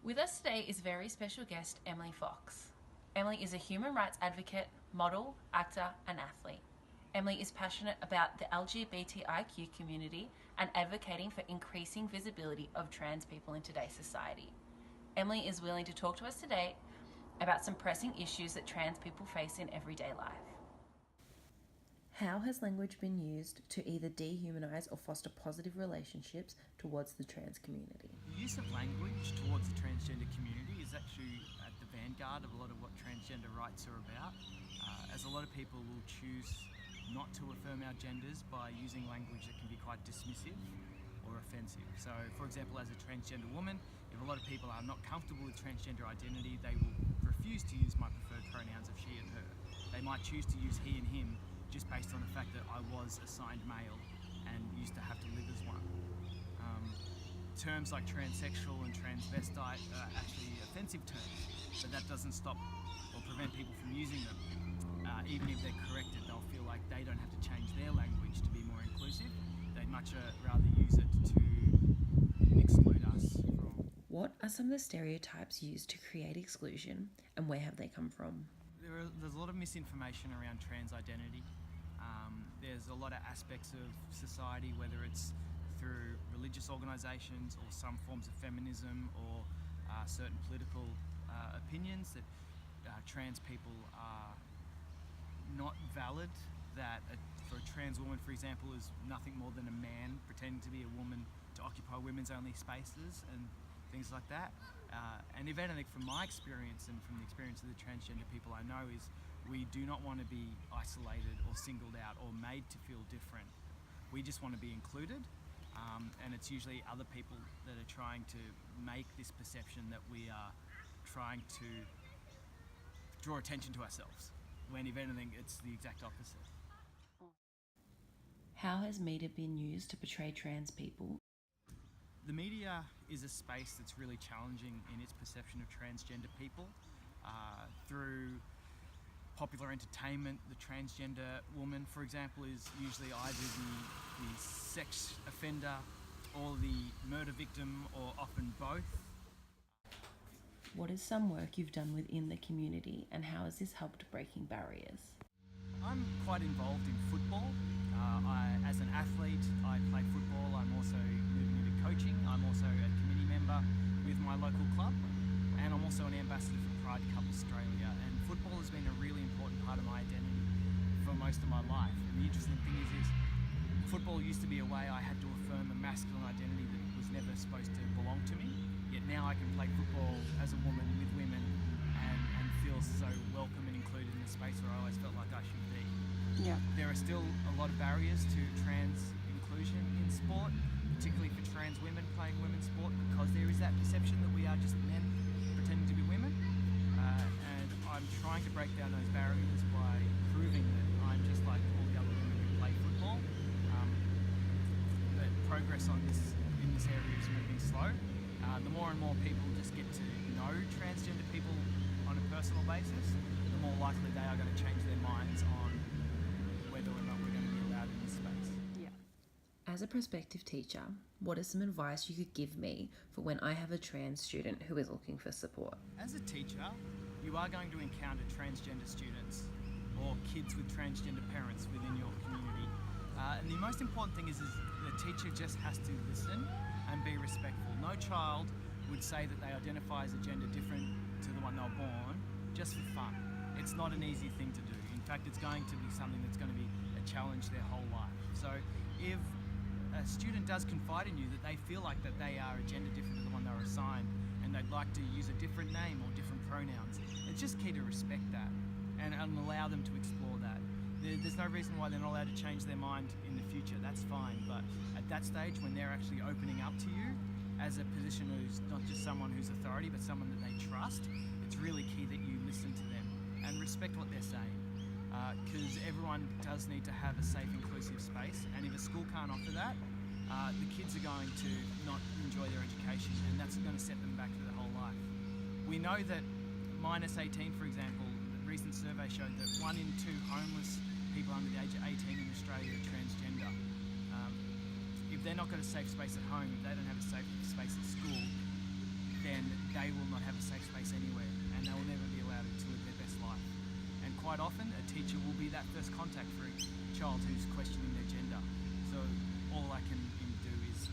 With us today is very special guest Emily Fox. Emily is a human rights advocate, model, actor, and athlete. Emily is passionate about the LGBTIQ community and advocating for increasing visibility of trans people in today's society. Emily is willing to talk to us today about some pressing issues that trans people face in everyday life. How has language been used to either dehumanize or foster positive relationships towards the trans community? The use of language towards the transgender community is actually at the vanguard of a lot of what transgender rights are about, as a lot of people will choose not to affirm our genders by using language that can be quite dismissive or offensive. So, for example, as a transgender woman, if a lot of people are not comfortable with transgender identity, they will refuse to use my preferred pronouns of she and her. They might choose to use he and him just based on the fact that I was assigned male and used to have to live as one. Terms like transsexual and transvestite are actually offensive terms, but that doesn't stop or prevent people from using them. Even if they're corrected, they'll feel like they don't have to change their language to be more inclusive. They'd much rather use it to exclude us from. What are some of the stereotypes used to create exclusion, and where have they come from? There's a lot of misinformation around trans identity. There's a lot of aspects of society, whether it's through religious organisations or some forms of feminism or certain political opinions, that trans people are not valid, that for a trans woman, for example, is nothing more than a man pretending to be a woman to occupy women's only spaces and things like that. And if anything, from my experience and from the experience of the transgender people I know, is we do not want to be isolated or singled out or made to feel different. We just want to be included, and it's usually other people that are trying to make this perception that we are trying to draw attention to ourselves, when if anything, it's the exact opposite. How has media been used to portray trans people? The media is a space that's really challenging in its perception of transgender people. Through popular entertainment, the transgender woman, for example, is usually either the sex offender or the murder victim, or often both. What is some work you've done within the community, and how has this helped breaking barriers? I'm quite involved in football. As an athlete, I play football. I'm also moving into coaching. I'm also a committee member with my local club, and I'm also an ambassador for Pride Cup Australia. And football has been a really important part of my identity for most of my life. And the interesting thing is football used to be a way I had to affirm a masculine identity that was never supposed to belong to me. Yet now I can play football as a woman with women and feel so welcome and included in a space where I always felt like I should be. Yeah. There are still a lot of barriers to trans inclusion in sport, particularly for trans women playing women's sport, because there is that perception that we are just men pretending to be women. And I'm trying to break down those barriers by proving that I'm just like all the other women who play football. But progress in this area is moving slow. The more and more people just get to know transgender people on a personal basis, the more likely they are going to change their minds on whether or not we're going to be allowed in this space. Yeah. As a prospective teacher, what is some advice you could give me for when I have a trans student who is looking for support? As a teacher, you are going to encounter transgender students or kids with transgender parents within your community. And the most important thing is the teacher just has to listen and be respectful. No child would say that they identify as a gender different to the one they were born just for fun. It's not an easy thing to do. In fact, it's going to be something that's going to be a challenge their whole life. So if a student does confide in you that they feel like that they are a gender different to the one they were assigned and they'd like to use a different name or different pronouns, it's just key to respect that and allow them to explore that. There's no reason why they're not allowed to change their mind in the future. That's fine, but at that stage when they're actually opening up to you as a position who's not just someone who's authority but someone that they trust, it's really key that you listen to them and respect what they're saying, because everyone does need to have a safe, inclusive space, and if a school can't offer that, the kids are going to not enjoy their education, and that's going to set them back for their whole life. We know that -18, for example, the recent survey showed that 1 in 2 homeless people under the age of 18 in Australia are transgender. If they're not got a safe space at home, if they don't have a safe space at school, then they will not have a safe space anywhere, and they will never be allowed to live their best life. And quite often, a teacher will be that first contact for a child who's questioning their gender. So all I can do is